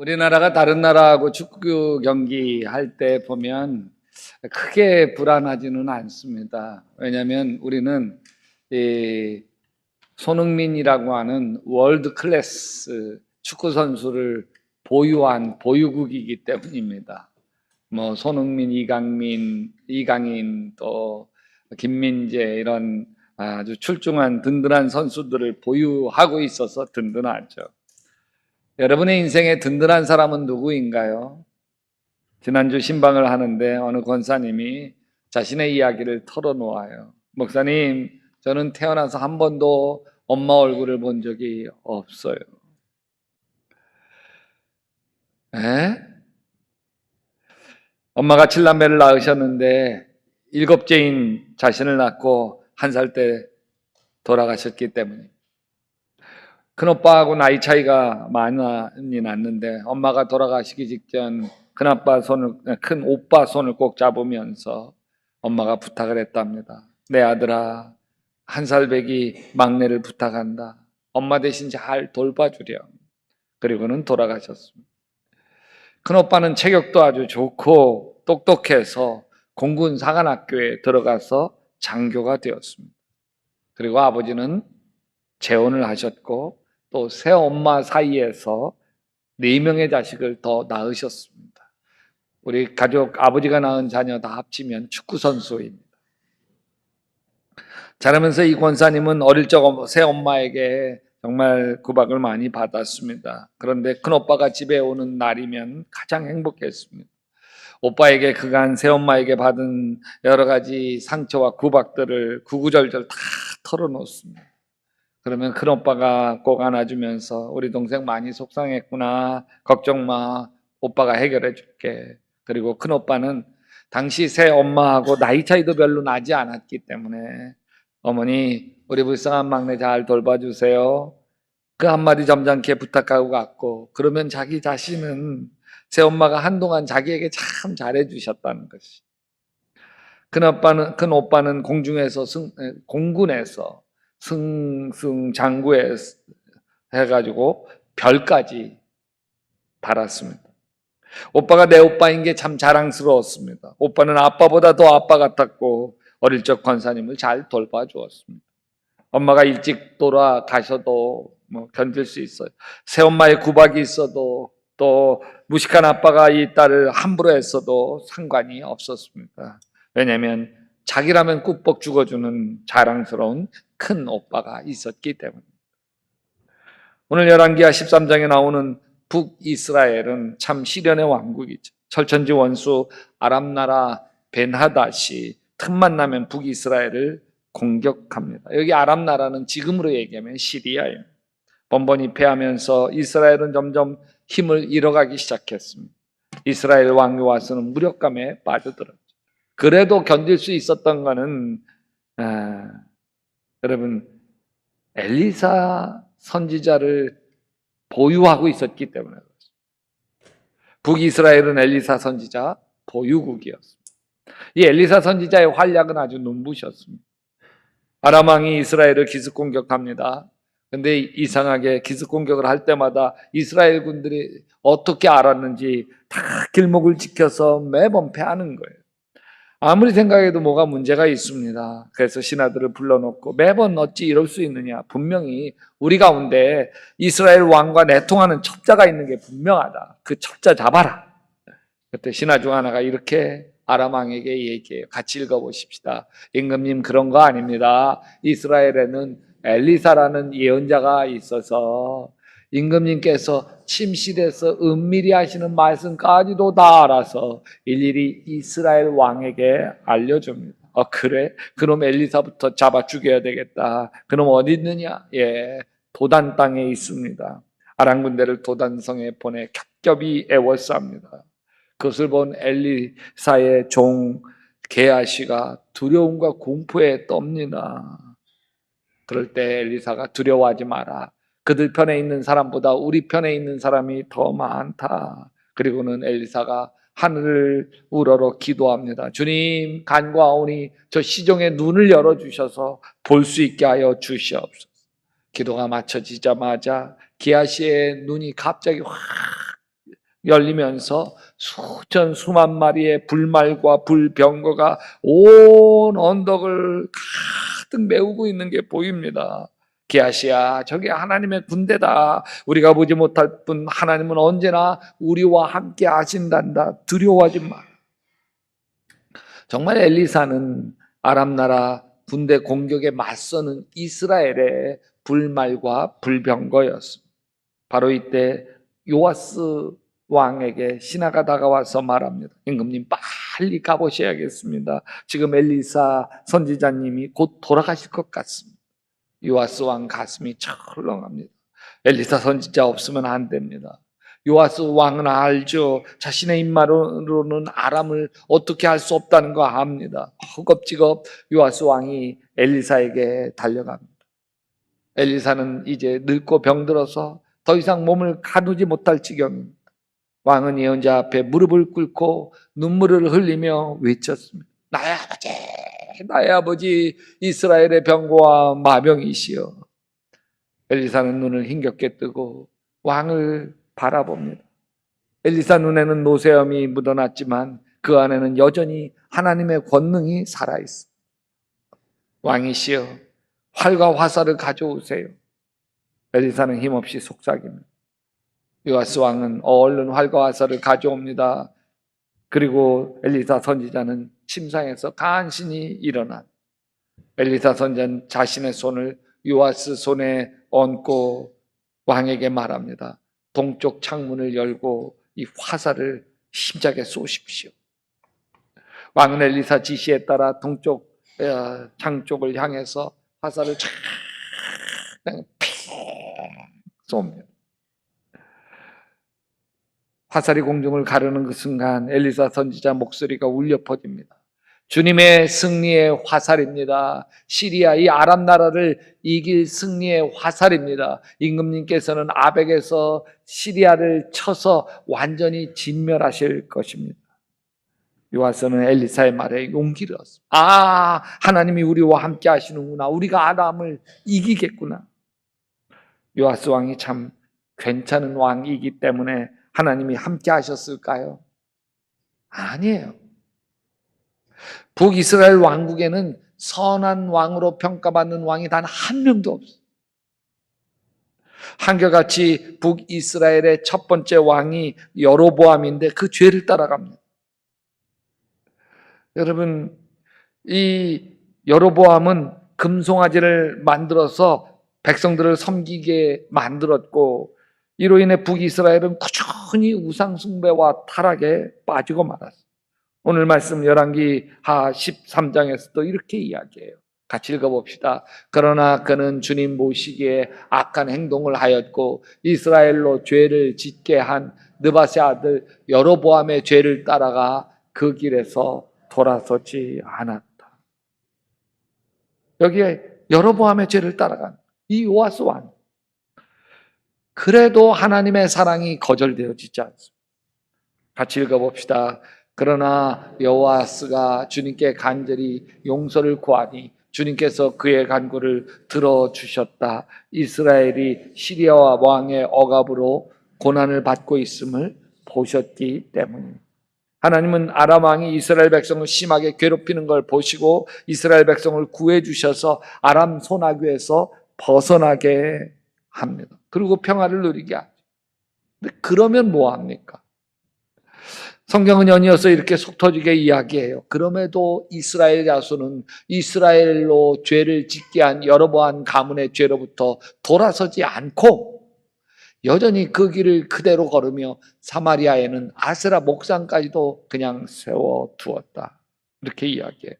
우리나라가 다른 나라하고 축구 경기 할 때 보면 크게 불안하지는 않습니다. 왜냐하면 우리는 이 손흥민이라고 하는 월드 클래스 축구 선수를 보유한 보유국이기 때문입니다. 뭐 손흥민, 이강인, 또 김민재 이런 아주 출중한 든든한 선수들을 보유하고 있어서 든든하죠. 여러분의 인생에 든든한 사람은 누구인가요? 지난주 신방을 하는데 어느 권사님이 자신의 이야기를 털어놓아요. 목사님, 저는 태어나서 한 번도 엄마 얼굴을 본 적이 없어요. 에? 엄마가 7남매를 낳으셨는데 7째인 자신을 낳고 1살 때 돌아가셨기 때문에 큰오빠하고 나이 차이가 많이 났는데 엄마가 돌아가시기 직전 큰 오빠 손을 꼭 잡으면서 엄마가 부탁을 했답니다. 내 아들아, 1살 배기 막내를 부탁한다. 엄마 대신 잘 돌봐주렴. 그리고는 돌아가셨습니다. 큰오빠는 체격도 아주 좋고 똑똑해서 공군 사관학교에 들어가서 장교가 되었습니다. 그리고 아버지는 재혼을 하셨고 또 새엄마 사이에서 4명의 자식을 더 낳으셨습니다. 우리 가족 아버지가 낳은 자녀 다 합치면 축구선수입니다. 자라면서 이 권사님은 어릴 적 새엄마에게 정말 구박을 많이 받았습니다. 그런데 큰오빠가 집에 오는 날이면 가장 행복했습니다. 오빠에게 그간 새엄마에게 받은 여러 가지 상처와 구박들을 구구절절 다 털어놓습니다. 그러면 큰오빠가 꼭 안아주면서 우리 동생 많이 속상했구나. 걱정 마. 오빠가 해결해 줄게. 그리고 큰오빠는 당시 새엄마하고 나이 차이도 별로 나지 않았기 때문에 어머니, 우리 불쌍한 막내 잘 돌봐주세요. 그 한마디 점잖게 부탁하고 갔고, 그러면 자기 자신은 새엄마가 한동안 자기에게 참 잘해주셨다는 것이. 큰오빠는 공군에서 승승장구에 해가지고 별까지 달았습니다. 오빠가 내 오빠인 게 참 자랑스러웠습니다. 오빠는 아빠보다 더 아빠 같았고 어릴 적 권사님을 잘 돌봐주었습니다. 엄마가 일찍 돌아가셔도 견딜 수 있어요. 새엄마의 구박이 있어도 또 무식한 아빠가 이 딸을 함부로 했어도 상관이 없었습니다. 왜냐하면 자기라면 꾹뻑 죽어주는 자랑스러운 큰 오빠가 있었기 때문입니다. 오늘 열왕기하 13장에 나오는 북이스라엘은 참 시련의 왕국이죠. 철천지 원수 아람 나라 벤하닷이 틈만 나면 북이스라엘을 공격합니다. 여기 아람 나라는 지금으로 얘기하면 시리아예요. 번번이 패하면서 이스라엘은 점점 힘을 잃어가기 시작했습니다. 이스라엘 왕이 와서는 무력감에 빠져들었죠. 그래도 견딜 수 있었던 것은 여러분 엘리사 선지자를 보유하고 있었기 때문에 그렇습니다. 북이스라엘은 엘리사 선지자 보유국이었습니다. 이 엘리사 선지자의 활약은 아주 눈부셨습니다. 아람 왕이 이스라엘을 기습 공격합니다. 근데 이상하게 기습 공격을 할 때마다 이스라엘 군들이 어떻게 알았는지 다 길목을 지켜서 매번 패하는 거예요. 아무리 생각해도 뭐가 문제가 있습니다. 그래서 신하들을 불러놓고 매번 어찌 이럴 수 있느냐. 분명히 우리 가운데 이스라엘 왕과 내통하는 첩자가 있는 게 분명하다. 그 첩자 잡아라. 그때 신하 중 하나가 이렇게 아람 왕에게 얘기해요. 같이 읽어보십시다. 임금님, 그런 거 아닙니다. 이스라엘에는 엘리사라는 예언자가 있어서 임금님께서 침실에서 은밀히 하시는 말씀까지도 다 알아서 일일이 이스라엘 왕에게 알려줍니다. 그래? 그럼 엘리사부터 잡아 죽여야 되겠다. 그럼 어디 있느냐? 도단 땅에 있습니다. 아람 군대를 도단성에 보내 겹겹이 애워쌉니다. 그것을 본 엘리사의 종 게하시가 두려움과 공포에 떱니다. 그럴 때 엘리사가 두려워하지 마라. 그들 편에 있는 사람보다 우리 편에 있는 사람이 더 많다. 그리고는 엘리사가 하늘을 우러러 기도합니다. 주님, 간구하오니 저 시종의 눈을 열어주셔서 볼 수 있게 하여 주시옵소서. 기도가 마쳐지자마자 게하시의 눈이 갑자기 확 열리면서 수천 수만 마리의 불말과 불병거가 온 언덕을 가득 메우고 있는 게 보입니다. 게하시야, 저게 하나님의 군대다. 우리가 보지 못할 뿐 하나님은 언제나 우리와 함께 하신단다. 두려워하지 마. 정말 엘리사는 아람 나라 군대 공격에 맞서는 이스라엘의 불말과 불병거였습니다. 바로 이때 요아스 왕에게 신하가 다가와서 말합니다. 임금님, 빨리 가보셔야겠습니다. 지금 엘리사 선지자님이 곧 돌아가실 것 같습니다. 요아스 왕 가슴이 철렁합니다. 엘리사 선지자 없으면 안 됩니다. 요아스 왕은 알죠. 자신의 입만으로는 아람을 어떻게 할 수 없다는 거 압니다. 허겁지겁 요아스 왕이 엘리사에게 달려갑니다. 엘리사는 이제 늙고 병들어서 더 이상 몸을 가누지 못할 지경입니다. 왕은 예언자 앞에 무릎을 꿇고 눈물을 흘리며 외쳤습니다. 나의 아버지, 나의 아버지, 이스라엘의 병거와 마병이시여. 엘리사는 눈을 힘겹게 뜨고 왕을 바라봅니다. 엘리사 눈에는 노쇠함이 묻어났지만 그 안에는 여전히 하나님의 권능이 살아있습니다. 왕이시여, 활과 화살을 가져오세요. 엘리사는 힘없이 속삭입니다. 요아스 왕은 얼른 활과 화살을 가져옵니다. 그리고 엘리사 선지자는 침상에서 간신히 일어나 엘리사 선지자는 자신의 손을 요아스 손에 얹고 왕에게 말합니다. 동쪽 창문을 열고 이 화살을 힘차게 쏘십시오. 왕은 엘리사 지시에 따라 동쪽 창 쪽을 향해서 화살을 쫙 쏩니다. 화살이 공중을 가르는 그 순간 엘리사 선지자 목소리가 울려 퍼집니다. 주님의 승리의 화살입니다. 시리아 이 아람 나라를 이길 승리의 화살입니다. 임금님께서는 아벡에서 시리아를 쳐서 완전히 진멸하실 것입니다. 요아스는 엘리사의 말에 용기를 얻습니다. 아, 하나님이 우리와 함께 하시는구나. 우리가 아람을 이기겠구나. 요아스 왕이 참 괜찮은 왕이기 때문에 하나님이 함께 하셨을까요? 아니에요. 북이스라엘 왕국에는 선한 왕으로 평가받는 왕이 단 한 명도 없어요. 한결같이 북이스라엘의 첫 번째 왕이 여로보암인데 그 죄를 따라갑니다. 여러분, 이 여로보암은 금송아지를 만들어서 백성들을 섬기게 만들었고 이로 인해 북이스라엘은 꾸준히 우상숭배와 타락에 빠지고 말았어요. 오늘 말씀 열왕기하 13장에서도 이렇게 이야기해요. 같이 읽어봅시다. 그러나 그는 주님 모시기에 악한 행동을 하였고 이스라엘로 죄를 짓게 한 느바세 아들 여로보암의 죄를 따라가 그 길에서 돌아서지 않았다. 여기에 여로보암의 죄를 따라간 이 요아스 왕. 그래도 하나님의 사랑이 거절되어지지 않습니다. 같이 읽어봅시다. 그러나 여호와스가 주님께 간절히 용서를 구하니 주님께서 그의 간구를 들어주셨다. 이스라엘이 시리아와 왕의 억압으로 고난을 받고 있음을 보셨기 때문입니다. 하나님은 아람 왕이 이스라엘 백성을 심하게 괴롭히는 걸 보시고 이스라엘 백성을 구해 주셔서 아람 손아귀에서 벗어나게 합니다. 그리고 평화를 누리게 하죠. 근데 그러면 뭐 합니까? 성경은 연이어서 이렇게 속 터지게 이야기해요. 그럼에도 이스라엘 자손은 이스라엘로 죄를 짓게 한 여로보암 가문의 죄로부터 돌아서지 않고 여전히 그 길을 그대로 걸으며 사마리아에는 아세라 목상까지도 그냥 세워두었다. 이렇게 이야기해요.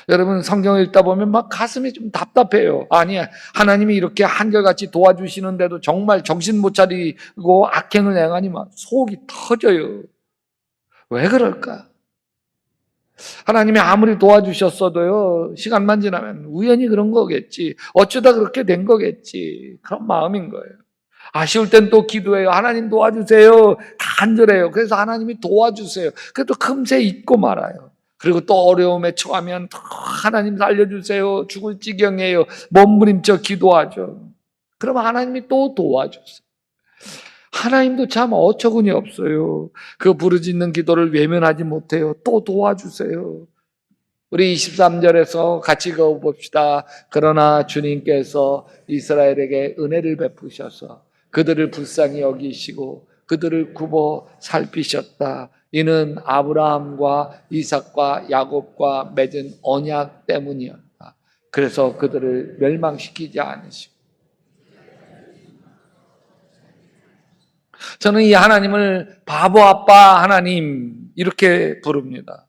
여러분 성경을 읽다 보면 막 가슴이 좀 답답해요. 아니야, 하나님이 이렇게 한결같이 도와주시는데도 정말 정신 못 차리고 악행을 행하니 막 속이 터져요. 왜 그럴까? 하나님이 아무리 도와주셨어도요, 시간만 지나면 우연히 그런 거겠지, 어쩌다 그렇게 된 거겠지, 그런 마음인 거예요. 아쉬울 땐 또 기도해요. 하나님 도와주세요. 간절해요. 그래서 하나님이 도와주세요. 그래도 금세 잊고 말아요. 그리고 또 어려움에 처하면 하나님 살려주세요. 죽을 지경이에요. 몸부림쳐 기도하죠. 그러면 하나님이 또 도와주세요. 하나님도 참 어처구니 없어요. 그 부르짖는 기도를 외면하지 못해요. 또 도와주세요. 우리 23절에서 같이 읽어봅시다. 그러나 주님께서 이스라엘에게 은혜를 베푸셔서 그들을 불쌍히 여기시고 그들을 굽어 살피셨다. 이는 아브라함과 이삭과 야곱과 맺은 언약 때문이었다. 그래서 그들을 멸망시키지 않으시고, 저는 이 하나님을 바보 아빠 하나님 이렇게 부릅니다.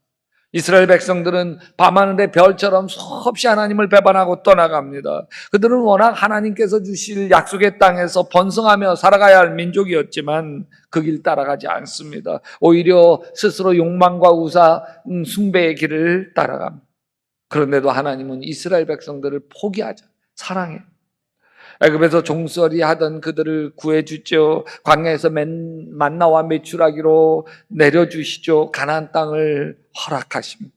이스라엘 백성들은 밤하늘의 별처럼 수없이 하나님을 배반하고 떠나갑니다. 그들은 워낙 하나님께서 주실 약속의 땅에서 번성하며 살아가야 할 민족이었지만 그 길 따라가지 않습니다. 오히려 스스로 욕망과 우상 숭배의 길을 따라갑니다. 그런데도 하나님은 이스라엘 백성들을 포기하자 사랑해요. 애굽에서 종살이 하던 그들을 구해주죠. 광야에서 만나와 메추라기로 내려주시죠. 가나안 땅을 허락하십니다.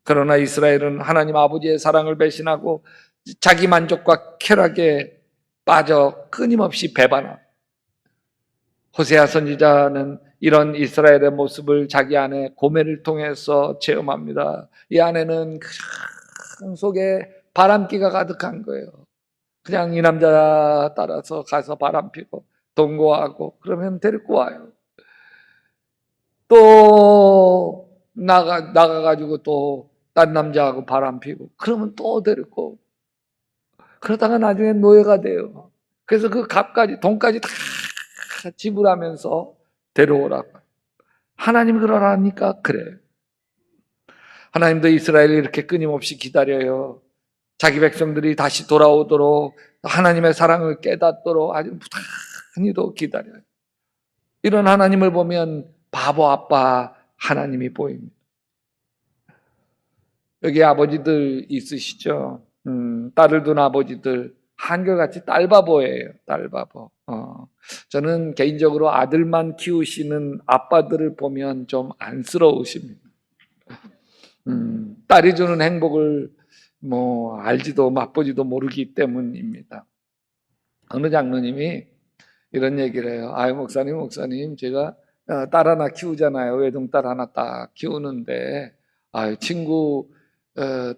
그러나 이스라엘은 하나님 아버지의 사랑을 배신하고 자기 만족과 쾌락에 빠져 끊임없이 배반합니다. 호세아 선지자는 이런 이스라엘의 모습을 자기 아내 고멜을 통해서 체험합니다. 이 아내는 그 속에 바람기가 가득한 거예요. 그냥 이 남자 따라서 가서 바람 피고 동거하고 그러면 데리고 와요. 또 나가가지고 또 딴 남자하고 바람 피고 그러면 또 데리고, 그러다가 나중에 노예가 돼요. 그래서 그 값까지 돈까지 다 지불하면서 데려오라고. 하나님 그러라니까 그래요. 하나님도 이스라엘을 이렇게 끊임없이 기다려요. 자기 백성들이 다시 돌아오도록, 하나님의 사랑을 깨닫도록 아주 무단히도 기다려요. 이런 하나님을 보면 바보 아빠 하나님이 보입니다. 여기 아버지들 있으시죠? 딸을 둔 아버지들 한결같이 딸바보예요. 딸바보. 저는 개인적으로 아들만 키우시는 아빠들을 보면 좀 안쓰러우십니다. 딸이 주는 행복을 알지도 맛보지도 모르기 때문입니다. 어느 장로님이 이런 얘기를 해요. 아유, 목사님, 제가 딸 하나 키우잖아요. 외동딸 하나 딱 키우는데, 친구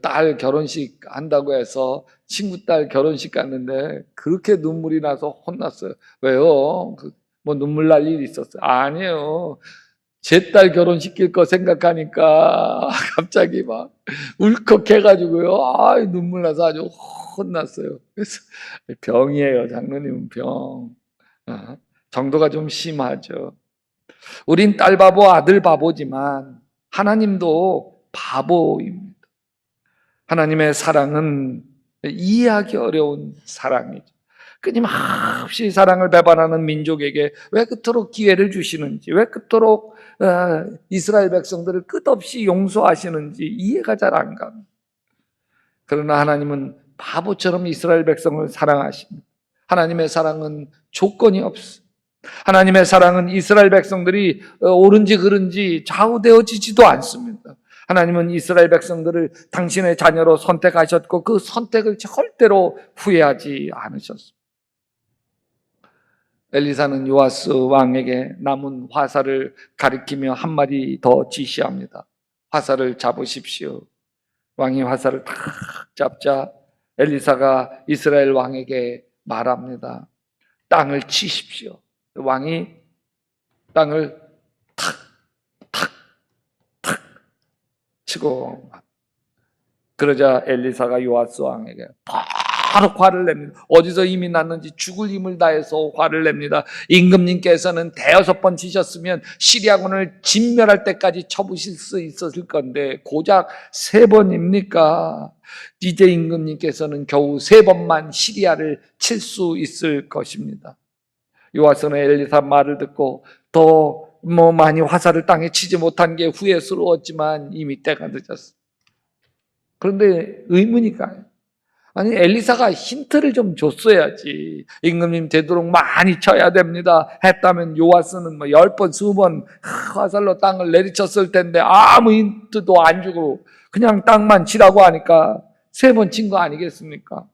딸 결혼식 한다고 해서 친구 딸 결혼식 갔는데 그렇게 눈물이 나서 혼났어요. 왜요? 눈물 날 일이 있었어요? 아니에요. 제 딸 결혼시킬 거 생각하니까 갑자기 막 울컥해가지고요. 눈물 나서 아주 혼났어요. 그래서 병이에요. 장로님은 병. 정도가 좀 심하죠. 우린 딸 바보, 아들 바보지만 하나님도 바보입니다. 하나님의 사랑은 이해하기 어려운 사랑이죠. 끊임없이 사랑을 배반하는 민족에게 왜 그토록 기회를 주시는지, 왜 그토록 이스라엘 백성들을 끝없이 용서하시는지 이해가 잘 안 갑니다. 그러나 하나님은 바보처럼 이스라엘 백성을 사랑하십니다. 하나님의 사랑은 조건이 없습니다. 하나님의 사랑은 이스라엘 백성들이 옳은지 그른지 좌우되어지지도 않습니다. 하나님은 이스라엘 백성들을 당신의 자녀로 선택하셨고 그 선택을 절대로 후회하지 않으셨습니다. 엘리사는 요아스 왕에게 남은 화살을 가리키며 한마디 더 지시합니다. 화살을 잡으십시오. 왕이 화살을 탁 잡자 엘리사가 이스라엘 왕에게 말합니다. 땅을 치십시오. 왕이 땅을 탁 치고, 그러자 엘리사가 요아스 왕에게 바로 화를 냅니다. 어디서 힘이 났는지 죽을 힘을 다해서 화를 냅니다. 임금님께서는 대여섯 번 치셨으면 시리아군을 진멸할 때까지 쳐부실 수 있었을 건데 고작 3번입니까? 이제 임금님께서는 겨우 3번만 시리아를 칠 수 있을 것입니다. 요아스는 엘리사 말을 듣고 더 많이 화살을 땅에 치지 못한 게 후회스러웠지만 이미 때가 늦었어. 그런데 의문이 가요. 아니, 엘리사가 힌트를 좀 줬어야지. 임금님 되도록 많이 쳐야 됩니다 했다면 요아스는 10번, 20번 화살로 땅을 내리쳤을 텐데 아무 힌트도 안 주고 그냥 땅만 치라고 하니까 3번 친 거 아니겠습니까?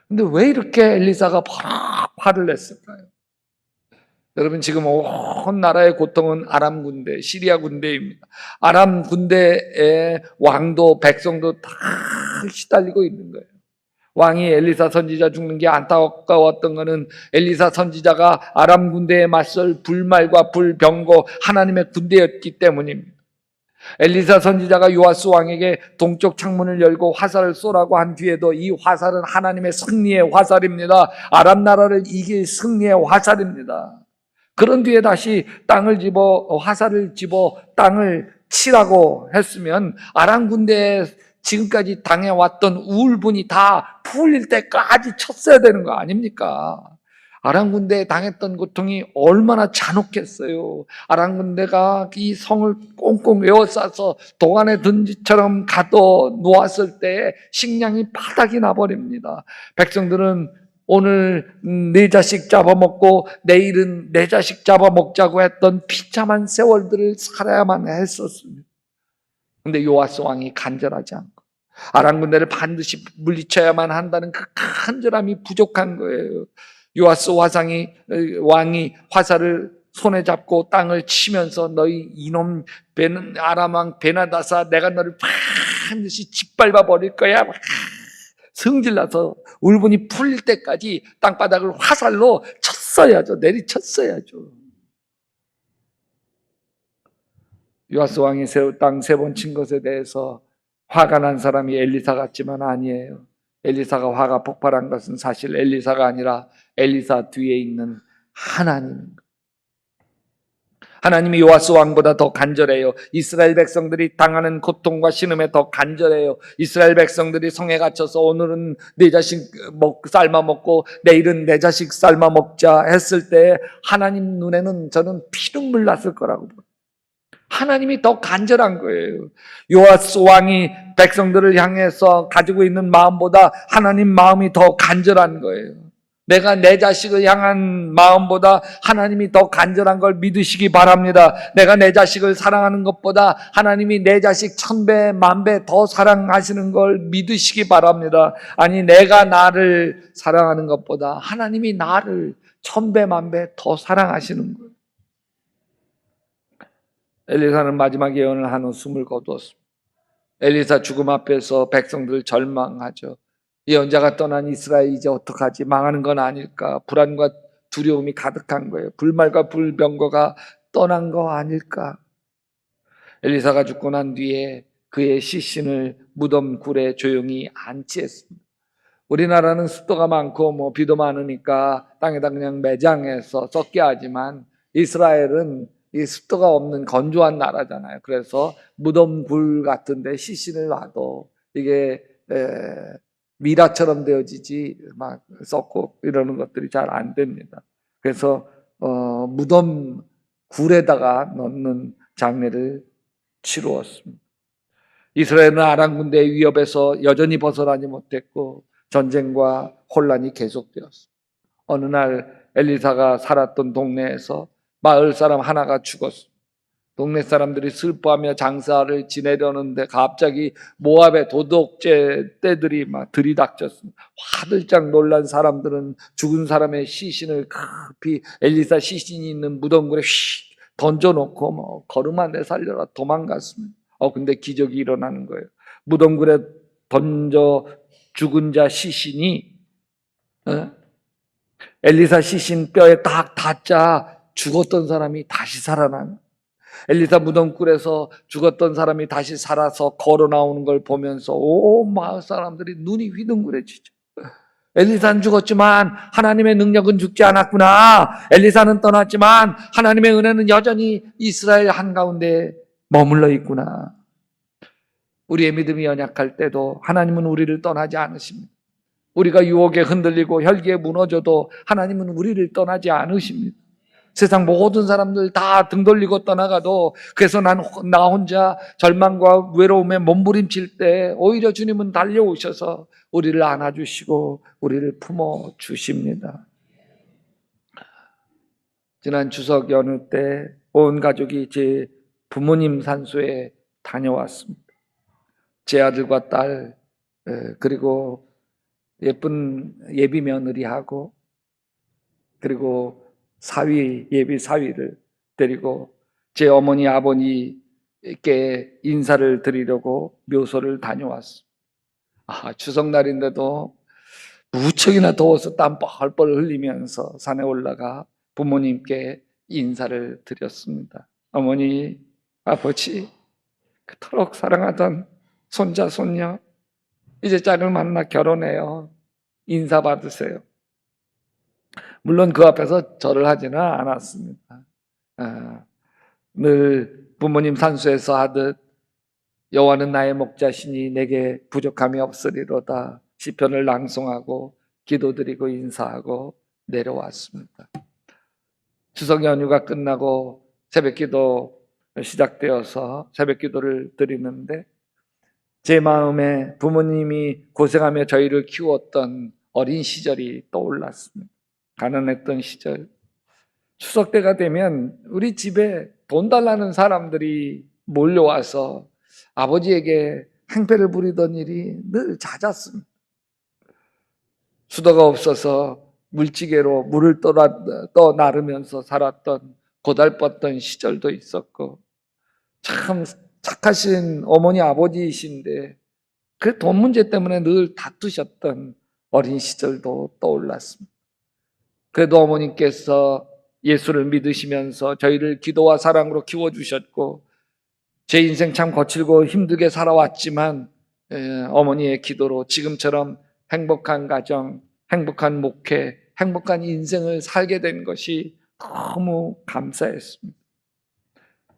근데 왜 이렇게 엘리사가 화를 냈을까요? 여러분 지금 온 나라의 고통은 아람 군대, 시리아 군대입니다. 아람 군대의 왕도 백성도 다 시달리고 있는 거예요. 왕이 엘리사 선지자 죽는 게 안타까웠던 것은 엘리사 선지자가 아람 군대에 맞설 불말과 불병거 하나님의 군대였기 때문입니다. 엘리사 선지자가 요아스 왕에게 동쪽 창문을 열고 화살을 쏘라고 한 뒤에도 이 화살은 하나님의 승리의 화살입니다. 아람 나라를 이길 승리의 화살입니다. 그런 뒤에 다시 화살을 집어 땅을 치라고 했으면 아람 군대에 지금까지 당해왔던 우울분이 다 풀릴 때까지 쳤어야 되는 거 아닙니까? 아람 군대에 당했던 고통이 얼마나 잔혹했어요. 아람 군대가 이 성을 꽁꽁 에워싸서 도간에 든지처럼 가둬 놓았을 때 식량이 바닥이 나버립니다. 백성들은 오늘 네 자식 잡아먹고 내일은 내 자식 잡아먹자고 했던 비참한 세월들을 살아야만 했었습니다. 근데 요아스 왕이 간절하지 않고 아람 군대를 반드시 물리쳐야만 한다는 그 간절함이 부족한 거예요. 요아스 왕이 화살을 손에 잡고 땅을 치면서 너희 이놈 아람 왕 베나다사 내가 너를 반드시 짓밟아 버릴 거야. 성질나서 울분이 풀릴 때까지 땅바닥을 화살로 쳤어야죠. 내리쳤어야죠. 요아스 왕이 땅 3번 친 것에 대해서 화가 난 사람이 엘리사 같지만 아니에요. 엘리사가 화가 폭발한 것은 사실 엘리사가 아니라 엘리사 뒤에 있는 하나님입니다. 하나님이 요아스 왕보다 더 간절해요. 이스라엘 백성들이 당하는 고통과 신음에 더 간절해요. 이스라엘 백성들이 성에 갇혀서 오늘은 내 자식 삶아 먹고 내일은 내 자식 삶아 먹자 했을 때 하나님 눈에는 저는 피눈물 났을 거라고 봐요. 하나님이 더 간절한 거예요. 요아스 왕이 백성들을 향해서 가지고 있는 마음보다 하나님 마음이 더 간절한 거예요. 내가 내 자식을 향한 마음보다 하나님이 더 간절한 걸 믿으시기 바랍니다. 내가 내 자식을 사랑하는 것보다 하나님이 내 자식 1000배, 10,000배 더 사랑하시는 걸 믿으시기 바랍니다. 아니 내가 나를 사랑하는 것보다 하나님이 나를 1000배, 10,000배 더 사랑하시는 거예요. 엘리사는 마지막 예언을 한 후 숨을 거두었습니다. 엘리사 죽음 앞에서 백성들 절망하죠. 예언자가 떠난 이스라엘 이제 어떡하지? 망하는 건 아닐까? 불안과 두려움이 가득한 거예요. 불말과 불병거가 떠난 거 아닐까? 엘리사가 죽고 난 뒤에 그의 시신을 무덤 굴에 조용히 안치했습니다. 우리나라는 습도가 많고 비도 많으니까 땅에다 그냥 매장해서 썩게 하지만 이스라엘은 이 습도가 없는 건조한 나라잖아요. 그래서 무덤 굴 같은 데 시신을 놔도 이게 미라처럼 되어지지 막 썩고 이러는 것들이 잘 안 됩니다. 그래서 무덤 굴에다가 넣는 장례를 치루었습니다. 이스라엘은 아람 군대의 위협에서 여전히 벗어나지 못했고 전쟁과 혼란이 계속되었습니다. 어느 날 엘리사가 살았던 동네에서 마을 사람 하나가 죽었습니다. 동네 사람들이 슬퍼하며 장사를 지내려는데 갑자기 모압의 도둑질 떼들이 막 들이닥쳤습니다. 화들짝 놀란 사람들은 죽은 사람의 시신을 급히 엘리사 시신이 있는 무덤굴에 휙 던져놓고 걸음아 내 살려라 도망갔습니다. 근데 기적이 일어나는 거예요. 무덤굴에 던져 죽은 자 시신이 엘리사 시신 뼈에 딱 닿자 죽었던 사람이 다시 살아난. 엘리사 무덤굴에서 죽었던 사람이 다시 살아서 걸어 나오는 걸 보면서 온 마을 사람들이 눈이 휘둥그레지죠. 엘리사는 죽었지만 하나님의 능력은 죽지 않았구나. 엘리사는 떠났지만 하나님의 은혜는 여전히 이스라엘 한가운데 머물러 있구나. 우리의 믿음이 연약할 때도 하나님은 우리를 떠나지 않으십니다. 우리가 유혹에 흔들리고 혈기에 무너져도 하나님은 우리를 떠나지 않으십니다. 세상 모든 사람들 다 등 돌리고 떠나가도 그래서 나 혼자 절망과 외로움에 몸부림칠 때 오히려 주님은 달려오셔서 우리를 안아주시고 우리를 품어주십니다. 지난 추석 연휴 때 온 가족이 제 부모님 산소에 다녀왔습니다. 제 아들과 딸 그리고 예쁜 예비 며느리하고 그리고 사위, 예비 사위를 데리고 제 어머니 아버지께 인사를 드리려고 묘소를 다녀왔습니다. 추석날인데도 무척이나 더워서 땀 뻘뻘 흘리면서 산에 올라가 부모님께 인사를 드렸습니다. 어머니, 아버지, 그토록 사랑하던 손자, 손녀, 이제 짝을 만나 결혼해요. 인사 받으세요. 물론 그 앞에서 절을 하지는 않았습니다. 늘 부모님 산수에서 하듯 여호와는 나의 목자시니 내게 부족함이 없으리로다 시편을 낭송하고 기도드리고 인사하고 내려왔습니다. 추석 연휴가 끝나고 새벽기도 시작되어서 새벽기도를 드리는데 제 마음에 부모님이 고생하며 저희를 키웠던 어린 시절이 떠올랐습니다. 가난했던 시절. 추석 때가 되면 우리 집에 돈 달라는 사람들이 몰려와서 아버지에게 행패를 부리던 일이 늘 잦았습니다. 수도가 없어서 물지개로 물을 떠 나르면서 살았던 고달팠던 시절도 있었고 참 착하신 어머니 아버지이신데 그 돈 문제 때문에 늘 다투셨던 어린 시절도 떠올랐습니다. 그래도 어머니께서 예수를 믿으시면서 저희를 기도와 사랑으로 키워주셨고 제 인생 참 거칠고 힘들게 살아왔지만 어머니의 기도로 지금처럼 행복한 가정, 행복한 목회, 행복한 인생을 살게 된 것이 너무 감사했습니다.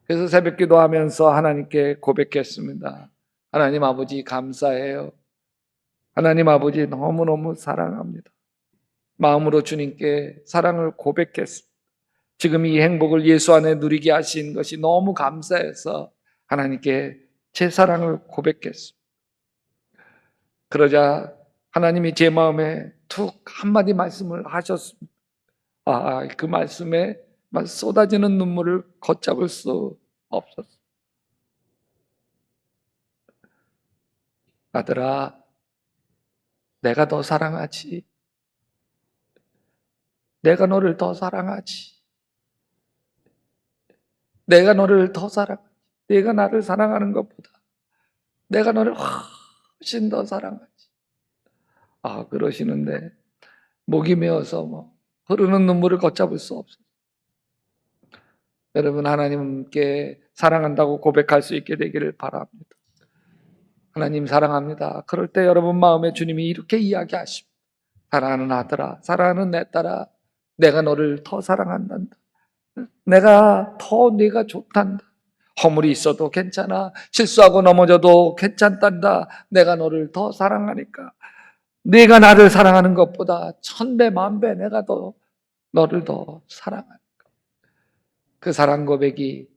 그래서 새벽 기도하면서 하나님께 고백했습니다. 하나님 아버지 감사해요. 하나님 아버지 너무너무 사랑합니다. 마음으로 주님께 사랑을 고백했습니다. 지금 이 행복을 예수 안에 누리게 하신 것이 너무 감사해서 하나님께 제 사랑을 고백했습니다. 그러자 하나님이 제 마음에 툭 한마디 말씀을 하셨습니다. 그 말씀에 쏟아지는 눈물을 걷잡을 수 없었습니다. 아들아, 내가 더 사랑하지. 내가 너를 더 사랑하지. 내가 너를 더 사랑하지. 내가 나를 사랑하는 것보다 내가 너를 훨씬 더 사랑하지. 그러시는데 목이 메어서 흐르는 눈물을 걷잡을 수 없어요. 여러분 하나님께 사랑한다고 고백할 수 있게 되기를 바랍니다. 하나님 사랑합니다. 그럴 때 여러분 마음에 주님이 이렇게 이야기하십니다. 사랑하는 아들아, 사랑하는 내 딸아, 내가 너를 더 사랑한단다. 내가 더 네가 좋단다. 허물이 있어도 괜찮아. 실수하고 넘어져도 괜찮단다. 내가 너를 더 사랑하니까. 네가 나를 사랑하는 것보다 1000배, 10,000배 내가 더 너를 더 사랑하니까. 그 사랑 고백이,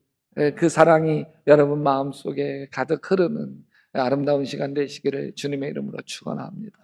그 사랑이 여러분 마음속에 가득 흐르는 아름다운 시간 되시기를 주님의 이름으로 축원합니다.